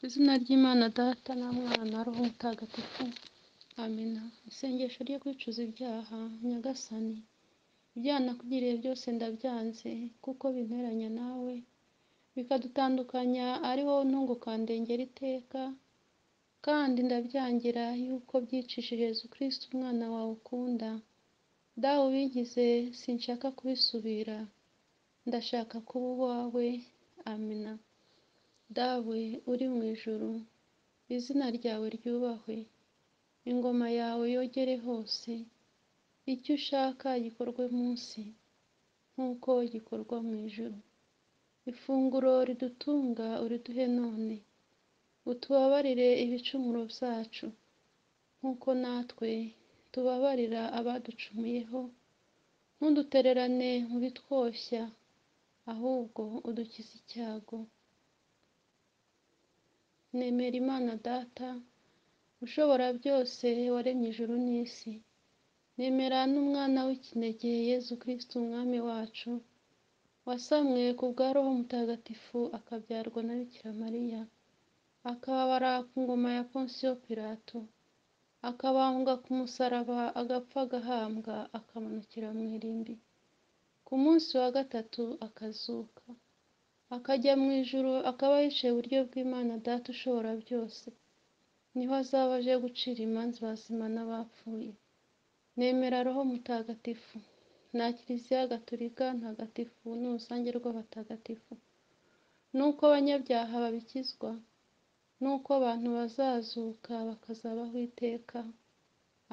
Ku izina ry'Imana Data na Mwana na Roho Mutagatifu. Amina. Isengesho ryo kwicuza ibyaha. Nyagasani, ibyaha nakugiriye byose ndabyanze, kuko binteranya nawe, bikadutandukanya ari wowe ntunga ukandengera iteka, kandi ndabyangira yuko byicishije Yezu Kristo umwana wawe ukunda. Dawe ubinkize, sinshaka kubisubira, ndashaka kuba uwawe. Amina. Dawe uri mu ijuru, izina ryawe ryubahwe, ingoma yawe yogere hose, icyo ushaka gikorwe munsi nk'uko gikorwa mu ijuru. Ifunguro ridutunga uriduhe none, utubabarire ibicumuro byacu nk'uko natwe tubabarira abaducumuyeho, ntudutererane mu bitwoshya, ahubwo udukize icyago. Nemera Imana Data ushobora byose, waremye ijuru n'isi. Nemera n'umwana w'ikinege Yezu Kristo umwami wacu, wasamwe ku bwa Roho Mutagatifu, akabyarwa na Bikira Mariya, akababara ku ngoma ya Ponsiyo Pilato, akabambwa ku musaraba, agapfa agahambwa, akamanukira mu irimbi. Ku munsi wa gatatu akazuka, akajya mu ijuru, akaba yicaye iburyo bw'Imana Data ushobora byose. Niho azaba aje gucira imanza abazima n'abapfuye. Nemera Roho Mutagatifu na Kiliziya Gatolika ntagatifu n'urusange rw'abatagatifu, nuko abanyabyaha babikizwa, nuko abantu bazazuka bakazabaho iteka.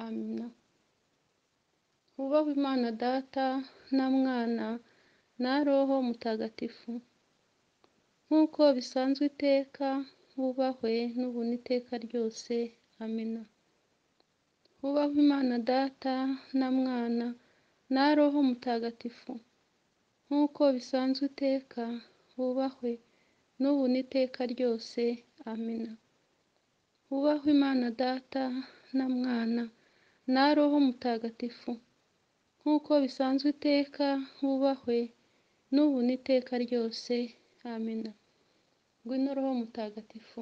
Amina. Hubahwe Imana Data na Mwana na Roho Mutagatifu, nk'uko bisanzwe iteka, hubahwe n'ubu n'iteka ryose. Amina. Hubahwe Imana Data na Mwana na Roho Mutagatifu, nk'uko bisanzwe iteka, hubahwe n'ubu n'iteka ryose. Amina. Hubahwe Imana Data na Mwana na Roho Mutagatifu, nk'uko bisanzwe iteka, hubahwe n'ubu n'iteka ryose. Amina. Ngwino Roho Mutagatifu,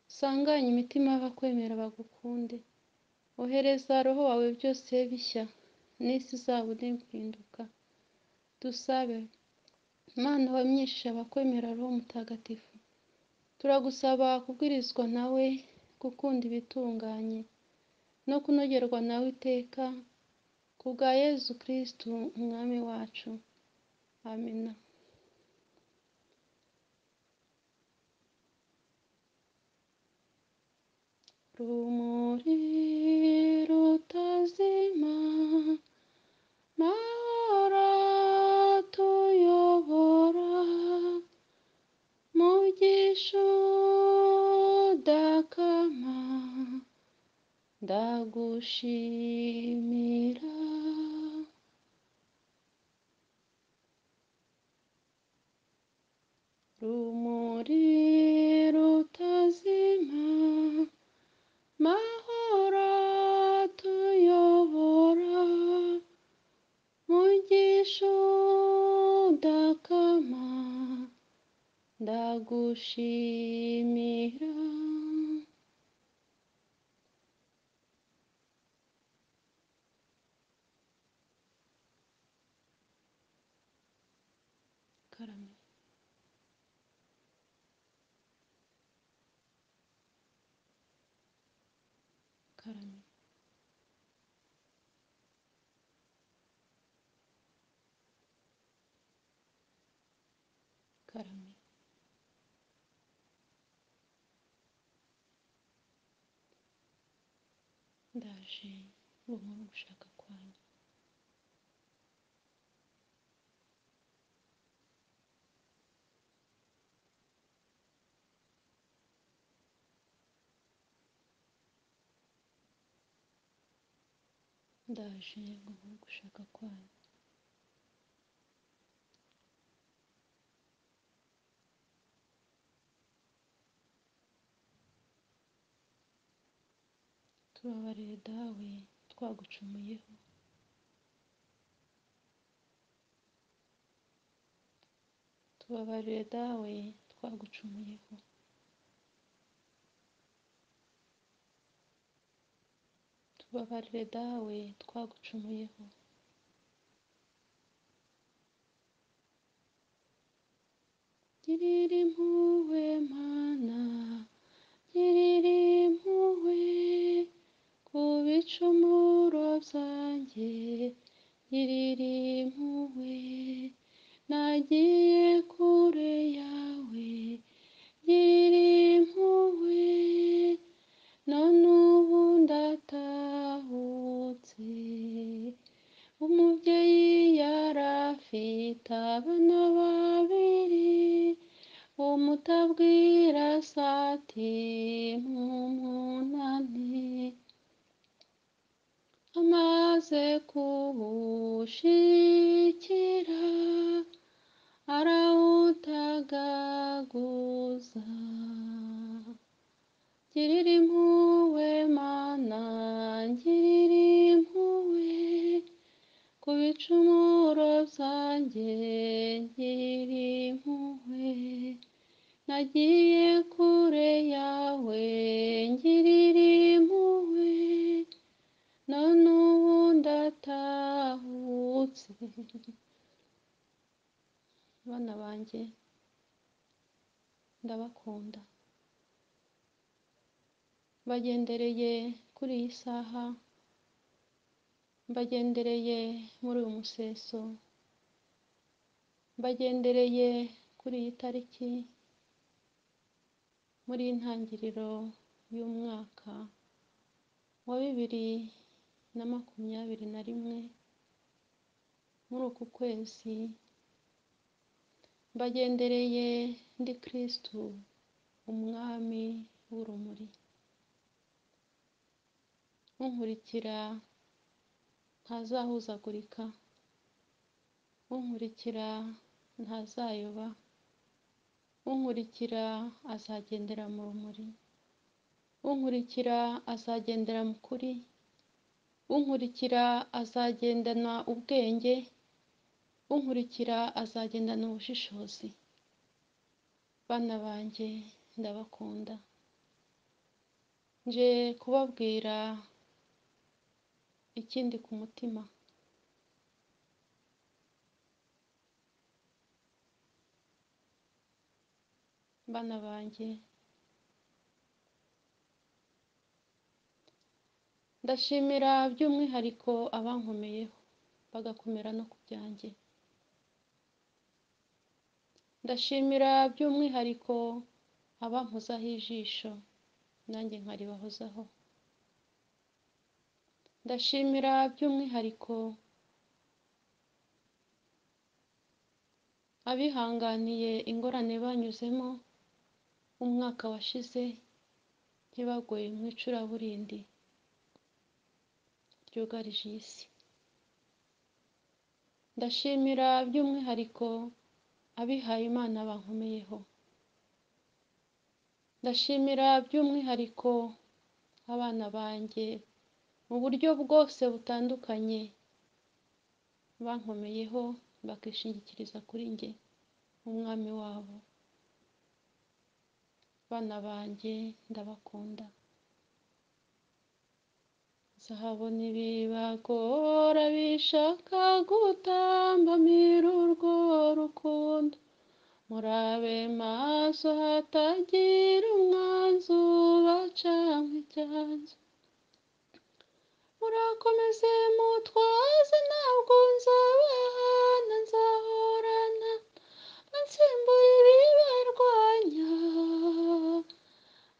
usanganye imitima y'abakwemera bagukunde. Ohereza Roho wawe byose bishya, n'isi izabone guhinduka. Dusabe. Mana wamyesheje abakwemera Roho Mutagatifu, turagusaba kubwirizwa nawe, gukunda ibitunganye, no kunogerwa nawe iteka, ku bwa Yezu Kristo umwami wacu. Amina. Rumuri rutazima, mahora tuyobora, mugisha udakama, ndagushimira. Rumuri rutazima, mahora tuyobora, mugisha udakama, ndagushimira. Karame. Karame. Karame. Ndaje ngo nkore ugushaka kwanyu. Ndaje ngo nkore ugushaka kwanyu. Tubabarire dawe twagucumuyeho, tubabarire dawe twagucumuyeho. tubabarire dawe twagucumuyeho. Girira impuhwe Mana, girira impuhwe ku bicumuro byanjye, girira impuhwe nagiye kure yawe, girira impuhwe none ubu ndatahutse. Umubyeyi yarafite abana babiri, umutabwira sati nk'umunani, amaze kuwushikira arawutagaguza. Girira impuhwe Mana, girira impuhwe ku bicumuro byanjye, girira impuhwe nagiye kure yawe, ngirira impuhwe none ubu ndatahutse. Bana banjye ndabakunda, mbagendereye kuri iyi saha, mbagendereye muri uyu museso, mbagendereye kuri iyi tariki, muri iyi ntangiriro y'umwaka wa 2021, muri uku kwezi mbagendereye ndi Kristu umwami w'urumuri. Unkurikira ntazahuzagurika, unkurikira ntazayoba, unkurikira azagendera mu rumuri, unkurikira azagendera mu kuri, unkurikira azagendana ubwenge, unkurikira azagendana ubushishozi. Bana banjye ndabakunda, nje kubabwira ikindi ku mutima. Bana banjye ndashimira by'umwihariko abankomeyeho bagakomera no ku byanjye. Ndashimira by'umwihariko abampozaho ijisho nanjye nkaribahozaho. Ndashimira by'umwihariko abihanganiye ingorane banyuzemo umwaka washize ntibagoye mu icuraburindi ryugarije iyi si. Ndashimira by'umwihariko abihaye Imana bankomeyeho. Ndashimira by'umwihariko abana banjye mu buryo bwose butandukanye bankomeyeho bakishingikiriza kuri njye umwami wabo. Bana banjye ndabakunda. Nzahabona ibibagora bishaka gutambamira urwo rukundo, murabe maso hatagira umwanzi ubacamo icyanzu. Murakomeze mutwaze ntabwo nzabahana, nzahorana nsimbuye ibibarwanya.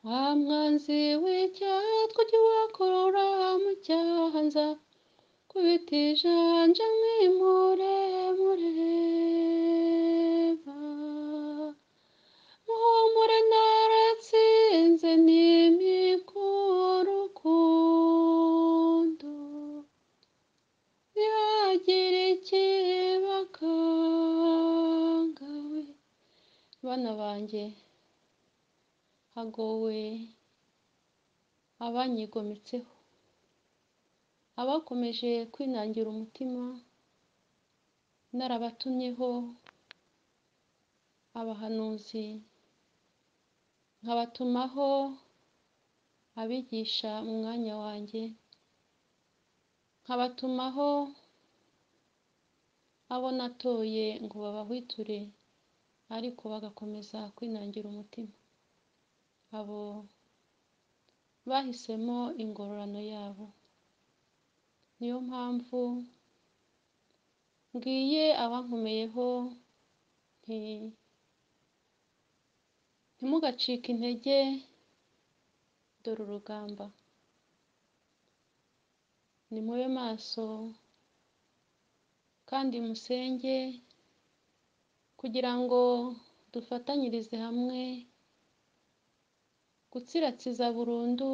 Wa mwanzi w'icyaha twajya wakorora mu cyaha, nzakubita ijanja mwimure mureba. Muhumure naratsinze n'imikuru urukundo, ntihagire ikibakanga we. Bana banjye hagowe abanyigometseho, abakomeje kwinangira umutima, narabatumyeho abahanuzi, nkabatumaho abigisha mu mwanya wanjye, nkabatumaho abo natoye ngo babahwiture, ariko bagakomeza kwinangira umutima. Abo bahisemo ingororano yabo. Niyo mpamvu mbwiye abankomeyeho nti ntimugacike intege, dore urugamba. Nimube maso kandi musenge kugira ngo dufatanyirize hamwe gutsiratsiza burundu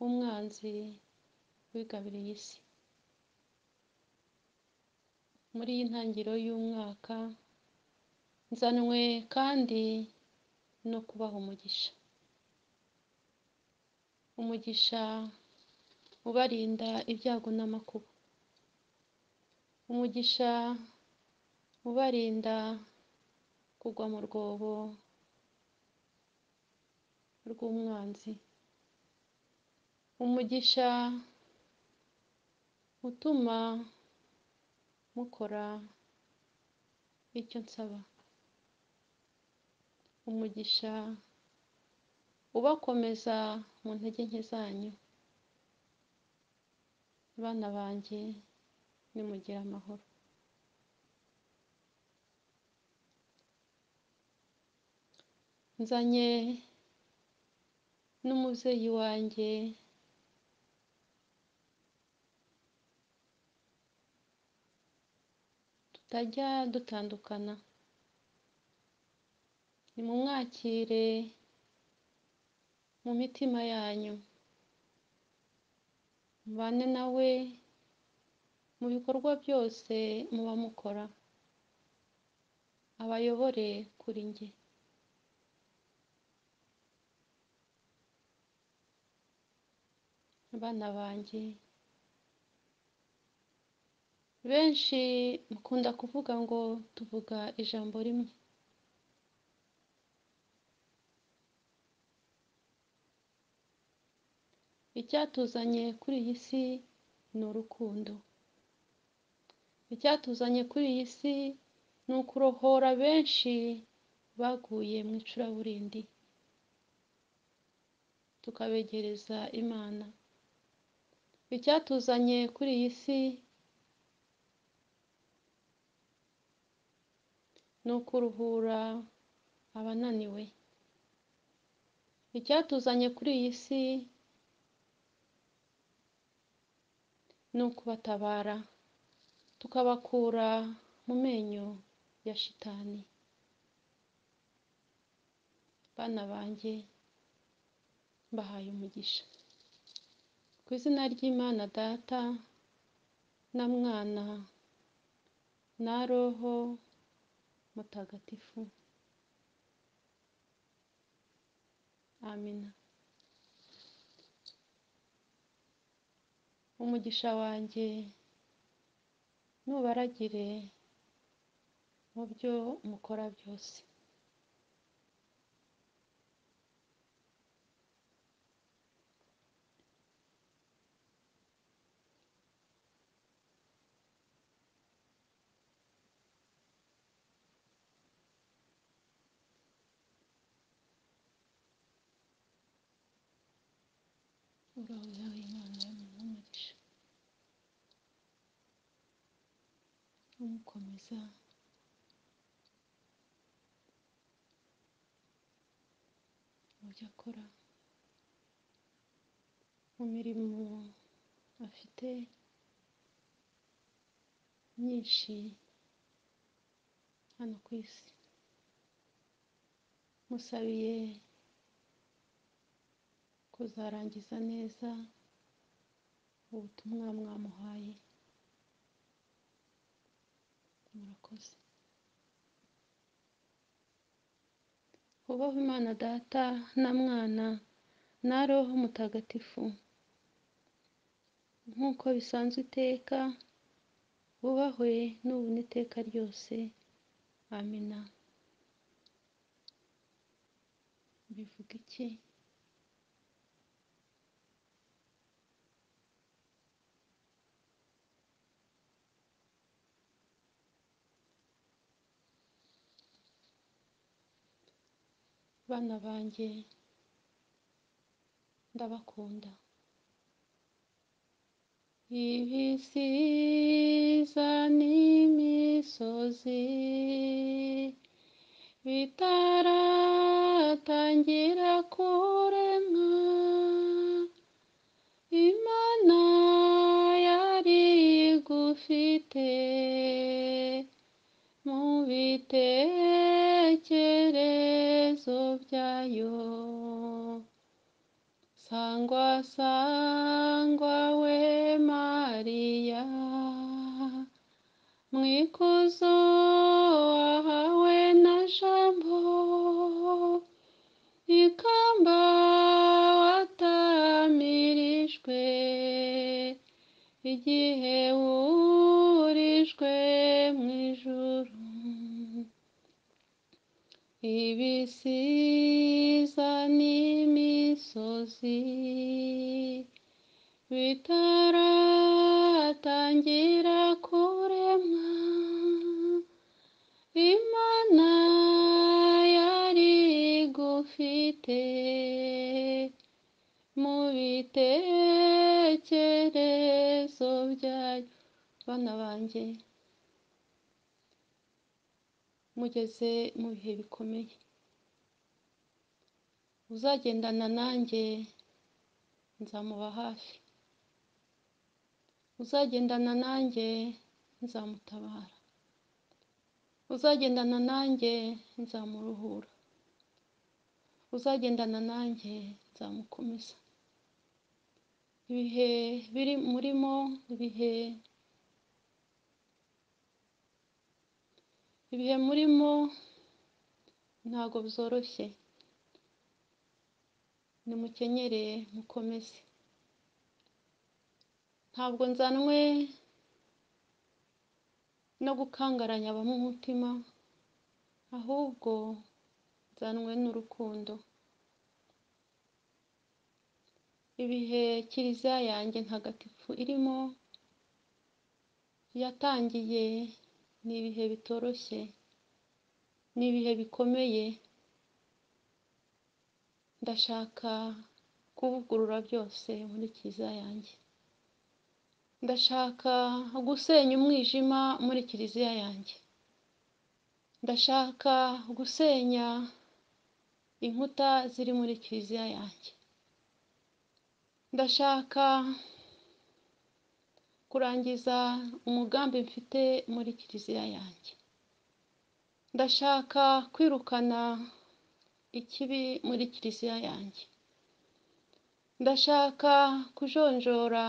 umwanzi wigabiriye isi. Muri iyi ntangiriro y'umwaka nzanwe kandi no kubaha umugisha. Umugisha ubarinda ibyago n'amakuba. Umugisha ubarinda kugwa mu rwobo rw'umwanzi. Umugisha utuma mukora icyo nsaba. Umugisha ubakomeza mu ntege nke zanyu. Bana banjye, nimugire amahoro. Nzanye n'umubyeyi wanjye tutajya dutandukana. Nimumwakire mu mitima yanyu, mubane nawe mu bikorwa byose muba mukora, abayobore kuri njye. Bana banjye, benshi mukunda kuvuga ngo tuvuga ijambo rimwe. Icyatuzanye kuri iyi si ni urukundo. Icyatuzanye kuri iyi si ni ukurohora benshi baguye mu icuraburindi, tukabegereza Imana. Icyatuzanye kuri iyi si ni ukuruhura abananiwe. Icyatuzanye kuri iyi si ni ukubatabara, tukabakura mu menyo ya shitani. Bana banjye, mbahaye umugisha. Ku izina ry'Imana Data na Mwana na Roho Mutagatifu. Amina. Umugisha wanjye nubaragire mu byo mukora byose. Uraho yawe Imana y'umuntu w'umugisha, umukomeza mu byo akora, mu mirimo afite myinshi hano ku isi. Musabiye kuzarangiza neza ubutumwa mwamuhaye. Murakoze. Ubaho Imana Data na Mwana na Roho Mutagatifu, nk'uko bisanzwe iteka, bubahwe n'ubu n'iteka ryose. Amina. Bivuga iki? Bana banjye ndabakunda. Ibisiza n'imisozi bitaratangira kuremwa, Imana yari igufite mu bitekerezo byayo. Sangwa sangwa we Mariya, mu ikuzo wahawe na Jambo, ikamba watamirijwe igihe wurijwe mu ijuru. Ibisiza n'imisozi bitaratangira kuremwa, Imana yari igufite mu bitekerezo byayo. Bana banjye, mugeze mu bihe bikomeye. Uzagendana nanjye nzamuba hafi, uzagendana nanjye nzamutabara, uzagendana nanjye nzamuruhura, uzagendana nanjye nzamukomeza. Ibihe biri murimo, ibihe murimo ntago byoroshye. Nimukenyere mukomeze. Ntabwo nzanwe no gukangaranya abamo umutima, ahubwo nzanwe n'urukundo. Ibihe kiliziya yanjye ntagatifu irimo yatangiye ni ibihe bitoroshye, ni ibihe bikomeye. Ndashaka kuvugurura byose muri kiliziya yanjye. Ndashaka gusenya umwijima muri kiliziya yanjye. Ndashaka gusenya inkuta ziri muri kiliziya yanjye. Ndashaka kurangiza umugambi mfite muri kiliziya yanjye. Ndashaka kwirukana ikibi muri kiliziya yanjye. Ndashaka kujonjora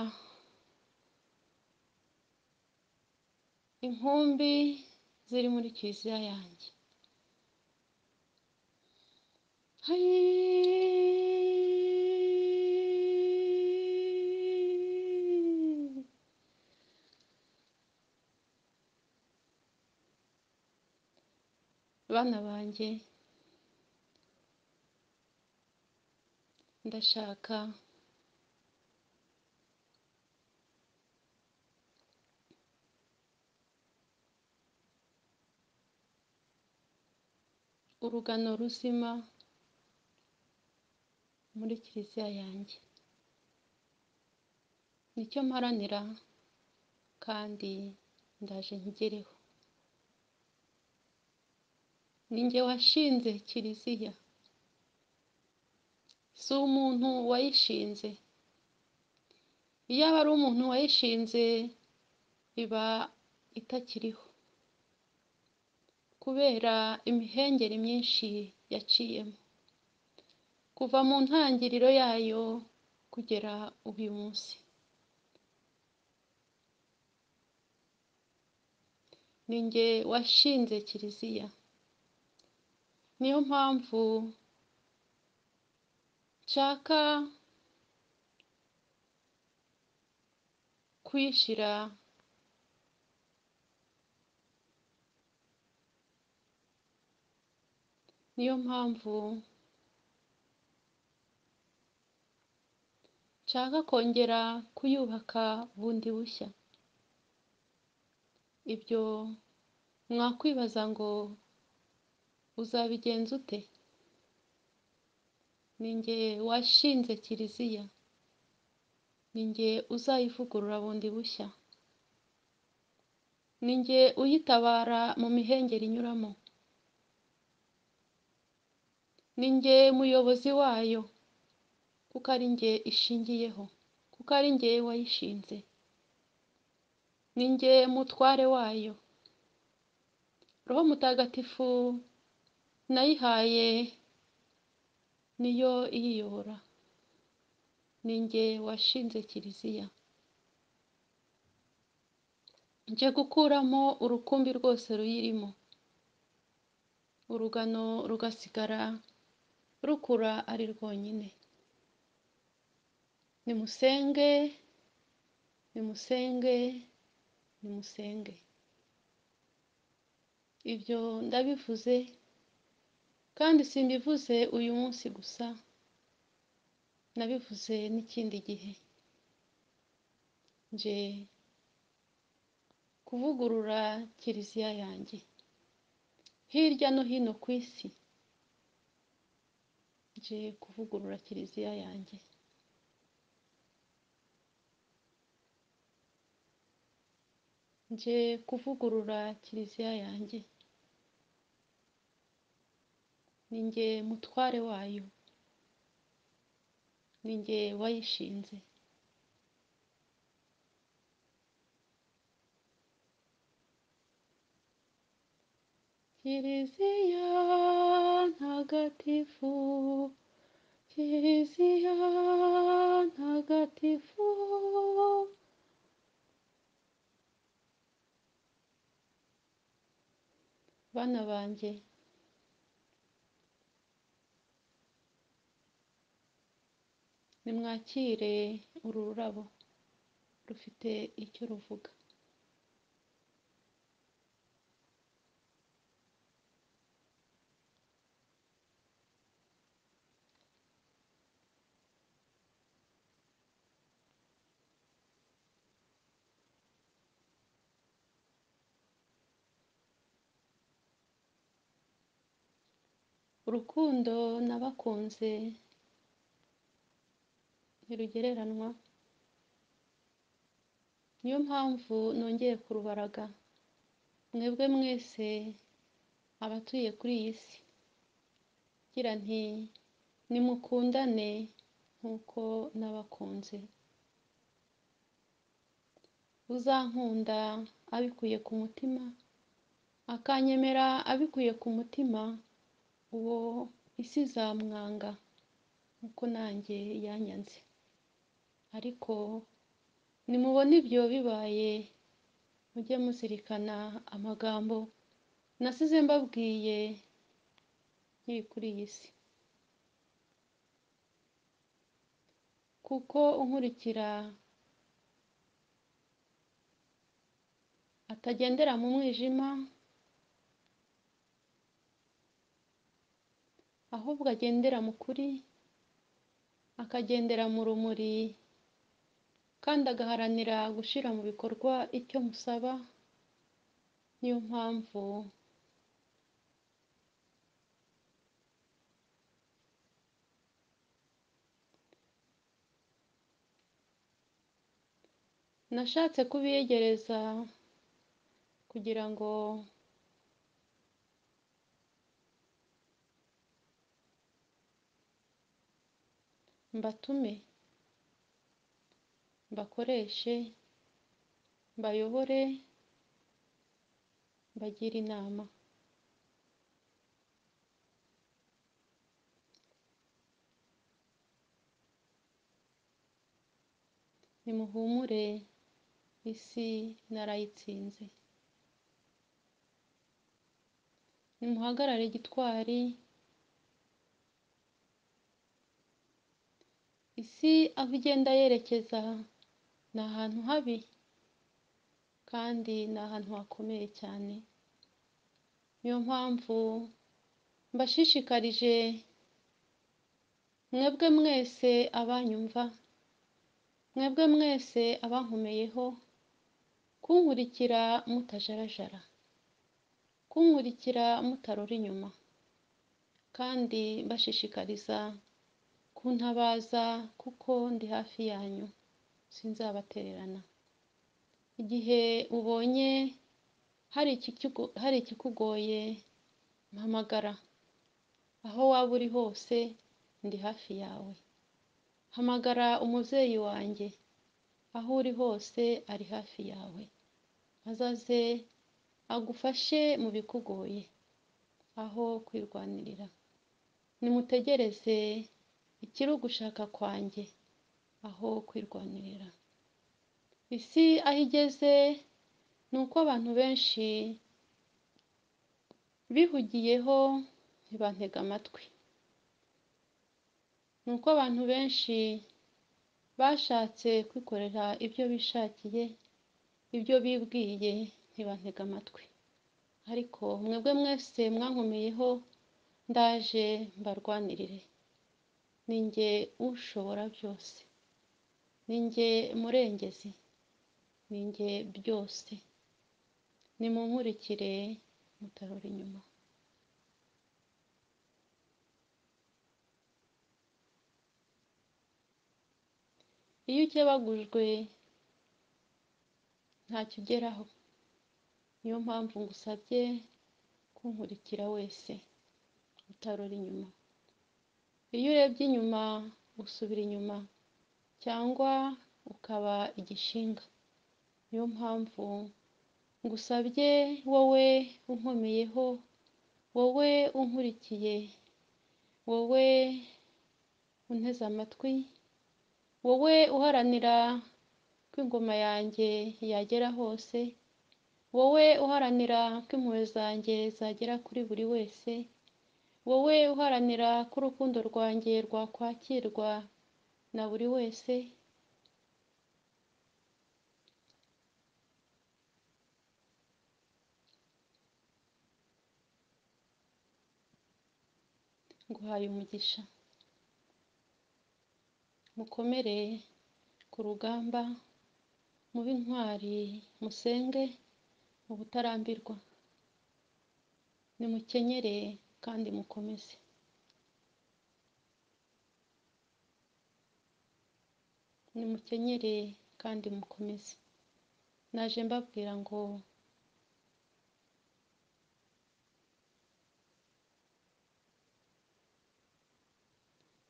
inkumbi ziri muri kiliziya yanjye. Bana banjye, ndashaka urugano ruzima muri kiliziya yanjye. Nicyo mparanira kandi ndaje nkigereho. Ninjye washinze kiliziya, si umuntu wayishinze. Iyo aba ari umuntu wayishinze iba itakiriho, kubera imihengeri myinshi yaciyemo kuva mu ntangiriro yayo kugera uyu munsi. Ninjye washinze kiliziya. Niyo mpamvu nshaka kuyishyira niyo mpamvu nshaka kongera kuyubaka bundi bushya. Ibyo mwakwibaza ngo uzabigenza ute? ni jye washinze kiliziya, ni jye uzayivugurura bundi bushya, ni jye uyitabara mu mihengeri inyuramo, ni jye muyobozi wayo, kuko ari jye ishingiyeho, kuko ari jye wayishinze, ni jye mutware wayo. Roho Mutagatifu nayihaye niyo iyiyobora, ni jye washinze kiliziya, nje gukuramo urukumbi rwose ruyirimo, urugano rugasigara rukura ari rwonyine. Nimusenge, nimusenge, nimusenge. Ibyo ndabivuze, kandi simbivuze uyu munsi gusa, nabivuze n'ikindi gihe. Nje kuvugurura kiliziya yanjye hirya no hino ku isi, nje kuvugurura kiliziya yanjye. Nje kuvugurura kiliziya yanjye, ni jye mutware wayo, ni jye wayishinze. Kiliziya ntagatifu, kiliziya ntagatifu, bana banjye, nimwakire uru rurabo, rufite icyo ruvuga. Urukundo nabakunze ntirugereranywa, niyo mpamvu nongeye kurubaraga, mwebwe mwese abatuye kuri iyi si, gira nti nimukundane nk'uko nabakunze. Uzankunda abikuye ku mutima, akanyemera abikuye ku mutima, uwo isi izamwanga nk'uko nanjye yanyanze. Ariko nimubona ibyo bibaye, mujye muzirikana amagambo nasize mbabwiye nkiri kuri iyi si. Kuko unkurikira atagendera mu mwijima, ahubwo agendera mu kuri, akagendera mu rumuri, kandi agaharanira gushyira mu bikorwa icyo musaba. Niyo mpamvu nashatse kubiyegereza, kugira ngo mbatume, mbakoreshe, mbayobore, mbagire inama. Nimuhumure, isi narayitsinze. Nimuhagarare gitwari, isi aho igenda yerekeza ni ahantu habi, kandi ni ahantu hakomeye cyane. Niyo mpamvu mbashishikarije, mwebwe mwese abanyumva, mwebwe mwese abankomeyeho, kunkurikira mutajarajara, kunkurikira mutarora inyuma, kandi mbashishikariza kuntabaza kuko ndi hafi yanyu, sinzabatererana. Igihe ubonye hari ikikugoye, mpamagara. Aho waba uri hose, ndi hafi yawe. Hamagara umubyeyi wanjye. Aho uri hose, ari hafi yawe. Azaze agufashe mu bikugoye, aho kwirwanirira. Nimutegereze ikiri ugushaka kwanjye, aho kwirwanirira. Isi aho igeze ni uko abantu benshi bihugiyeho ntibantega amatwi. Ni uko abantu benshi bashatse kwikorera ibyo bishakiye, ibyo bibwiye, ntibantega amatwi. Ariko mwebwe mwese mwankomeyeho, ndaje mbarwanirire. Ni njye ushobora byose. Ni njye murengezi. Ni njye byose. Nimunkurikire mutarora inyuma. Iyo ukebagujwe ntacyo ugeraho. Niyo mpamvu ngusabye kunkurikira wese utarora inyuma. Iyo urebye inyuma usubira inyuma, cyangwa ukaba igishinga. Niyo mpamvu ngusabye wowe unkomeyeho, wowe unkurikiye, wowe unteze amatwi, wowe uharanira ko ingoma yanjye yagera hose, wowe uharanira ko impuhwe zanjye zagera kuri buri wese, wowe uharanira ko urukundo rwanjye rwakwakirwa na buri wese, nguhaye umugisha. Mukomere ku rugamba, mube intwari, musenge mu butarambirwa. Nimukenyere kandi mukomeze. Nimukenyere kandi mukomeze. Naje mbabwira ngo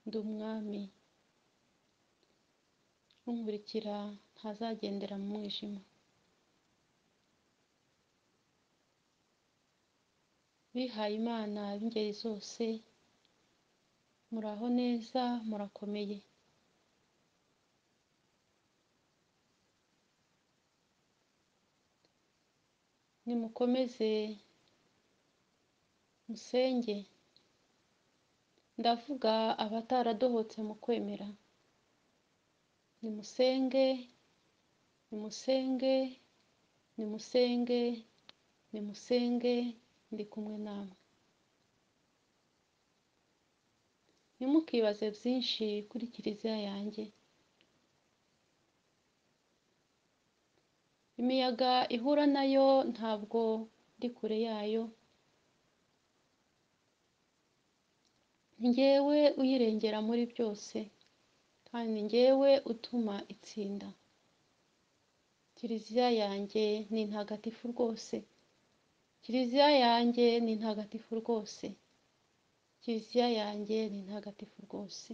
ndi umwami. Unkurikira ntazagendera mu mwijima. Bihaye Imana b'ingeri zose, muraho neza, murakomeye. Nimukomeze musenge. Ndavuga abataradohotse mu kwemera. Nimusenge, nimusenge, nimusenge, nimusenge, ndi kumwe namwe. Ntimukibaze byinshi kuri kiliziya yanjye. Imiyaga ihura nayo ntabwo ndi kure yayo. Njyewe uyirengera muri byose, kandi njyewe utuma itsinda. Kiliziya yanjye ni ntagatifu rwose. Kiliziya yanjye ni ntagatifu rwose. Kiliziya yanjye ni ntagatifu rwose.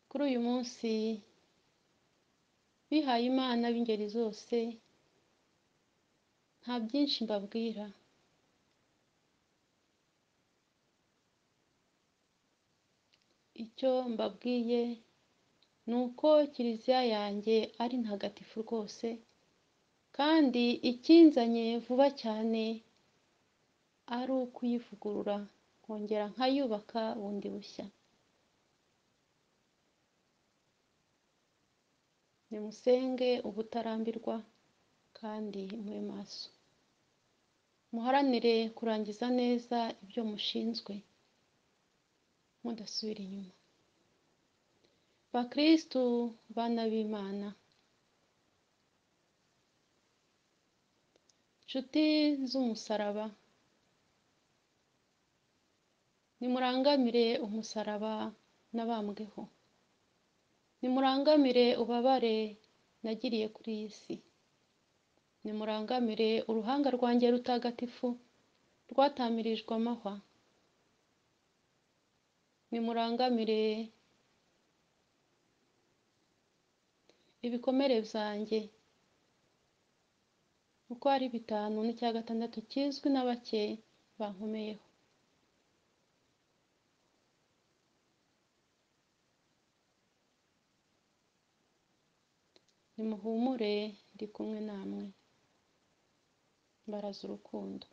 Kuri uyu munsi, bihaye Imana b'ingeri zose, nta byinshi mbabwira. Icyo mbabwiye ni uko kiliziya yanjye ari ntagatifu rwose, kandi ikinzanye vuba cyane ari ukuyivugurura, nkongera nkayubaka bundi bushya. Nimusenge ubutarambirwa kandi mube maso. Muharanire kurangiza neza ibyo mushinzwe, mudasubira inyuma. Bakristu, bana b'Imana, nshuti z'umusaraba, nimurangamire umusaraba nabambweho, nimurangamire ubabare nagiriye kuri iyi si, nimurangamire uruhanga rwanjye rutagatifu rwatamirijwe amahwa, nimurangamire ibikomere byanjye uko ari 5 n'icya 6 kizwi na bake bankomeyeho. Nimuhumure ndi kumwe namwe, mbaraza urukundo.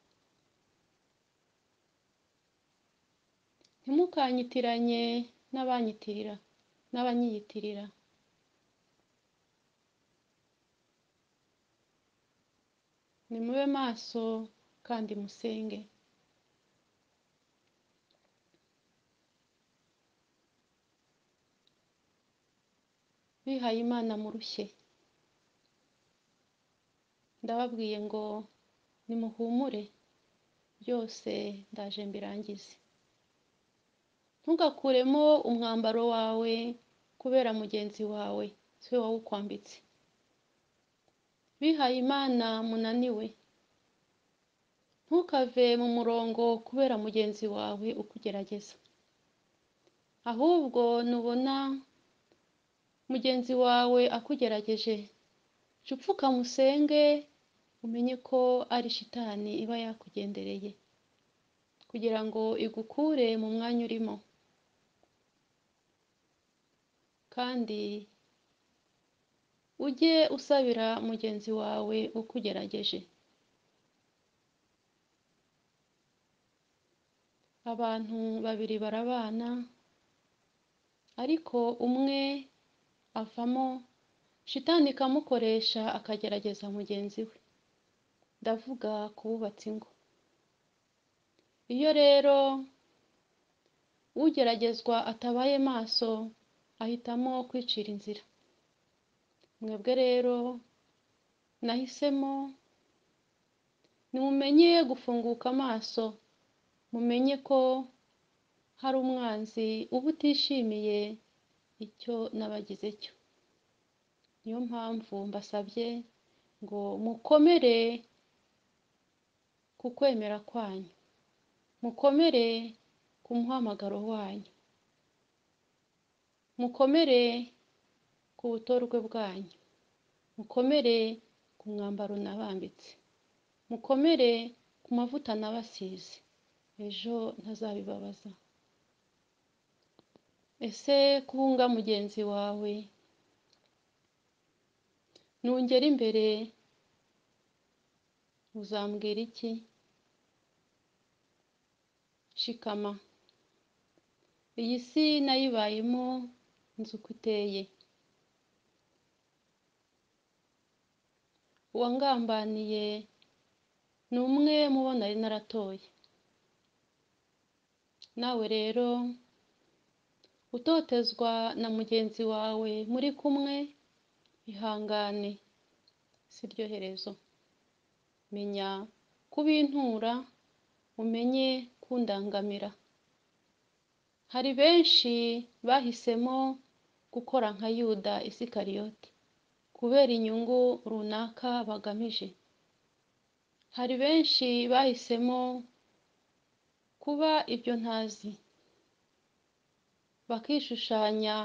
Ntimukanyitiranye n'abanyiyitirira. Nimube maso kandi musenge. Bihaye Imana murushye, ndababwiye ngo nimuhumure byose ndaje mbirangize. Ntugakuremo umwambaro wawe kubera mugenzi wawe siwe wawukwambitse. Bihaye Imana munaniwe, ntukave mu murongo kubera mugenzi wawe ukugerageza. Ahubwo nubona mugenzi wawe akugerageje, upfuka musenge umenye ko ari shitani iba yakugendereye kugira ngo igukure mu mwanya urimo. Kandi ujye usabira mugenzi wawe ukugerageje. Abantu babiri barabana, ariko umwe avamo shitani ikamukoresha akagerageza mugenzi we. Ndavuga kububatsa ingo. Iyo rero ugeragezwa atabaye maso ahitamo kwicira inzira. Mwebwe rero nahisemo nimumenye gufunguka amaso, mumenye ko hari umwanzi uba utishimiye icyo nabagize cyo. Niyo mpamvu mbasabye ngo mukomere ku kwemera kwanyu, mukomere ku muhamagaro wanyu, mukomere ku butorwe bwanyu, mukomere ku mwambaro nabambitse, mukomere ku mavuta nabasize. Ejo ntazabibabaza. Ese kuhunga mugenzi wawe, nungera imbere uzambwira iki? Shikama. Iyi si nayibayemo nzi uko iteye. Uwangambaniye ni umwe mu bo nari naratoye. Nawe rero utotezwa na mugenzi wawe muri kumwe, ihangane siryo herezo. Menya kubintura, umenye kundangamira. Hari benshi bahisemo gukora nka Yuda Isikariyoti kubera inyungu runaka bagamije. Hari benshi bahisemo kuba ibyo ntazi, bakishushanya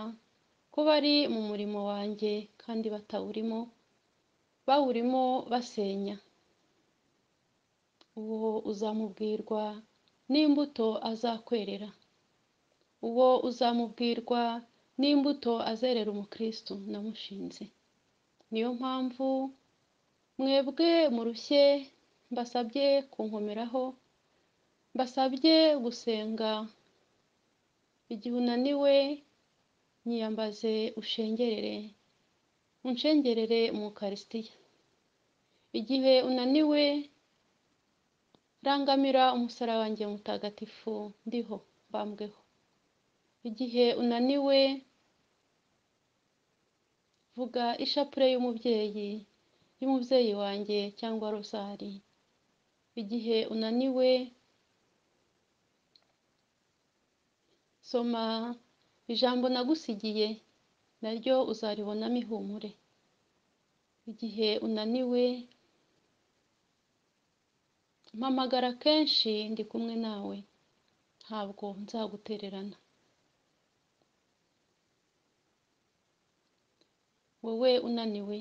ko bari mu murimo wanjye kandi batawurimo, bawurimo basenya. Uwo uzamubwirwa n'imbuto azakwerera. Uwo uzamubwirwa n'imbuto azerera umukristo namushinze. Niyo mpamvu mwebwe murushye mbasabye kunkomeraho, mbasabye gusenga. Igihe unaniwe nyiyambaze ushengerere, unshengerere mu Ukaristiya. Igihe unaniwe rangamira umusaraba wanjye mutagatifu ndiho mbambweho. Igihe unaniwe vuga ishapure y'umubyeyi wanjye cyangwa rozari. Igihe unaniwe soma ijambo nagusigiye naryo uzaribonamo ihumure. Igihe unaniwe mpamagara kenshi, ndi kumwe nawe, ntabwo nzagutererana. Wowe unaniwe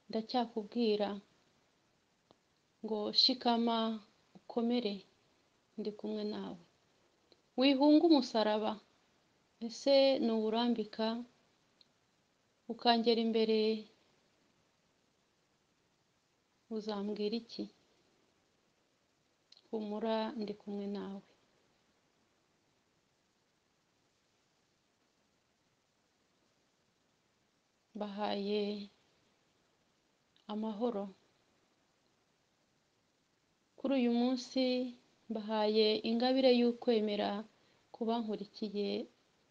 ndacyakubwira ngo shikama ukomere, ndi kumwe nawe. Wihunga umusaraba, ese nuwurambika ukangera imbere uzambwira iki? Humura, ndi kumwe nawe. Bahaye amahoro. Kuri uyu munsi bahaye ingabire y'ukwemera kuba nkurikiye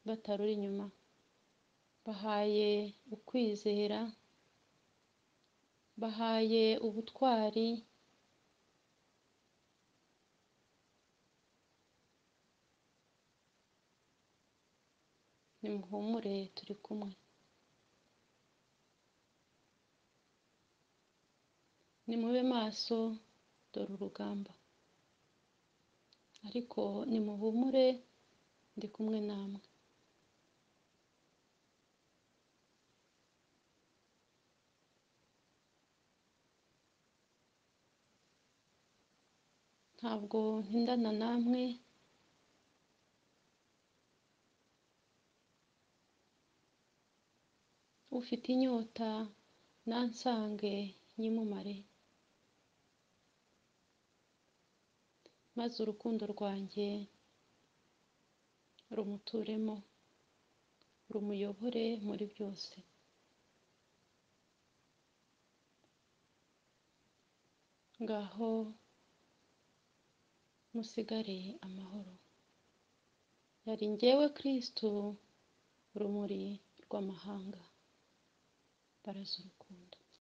bataruri inyuma. Bahaye ukwizera, bahaye ubutwari, nimuhumure turi kumwe. Nimube maso, dore urugamba. Ariko nimuhumure, ndi kumwe namwe. Ntabwo ntindana namwe, ufite inyota nansange nyimumare, maze urukundo rwanjye rumuturemo, rumuyobore muri byose. Ngaho musigare amahoro. Yari njyewe Kristo, urumuri rw'amahanga. Baraza urukundo.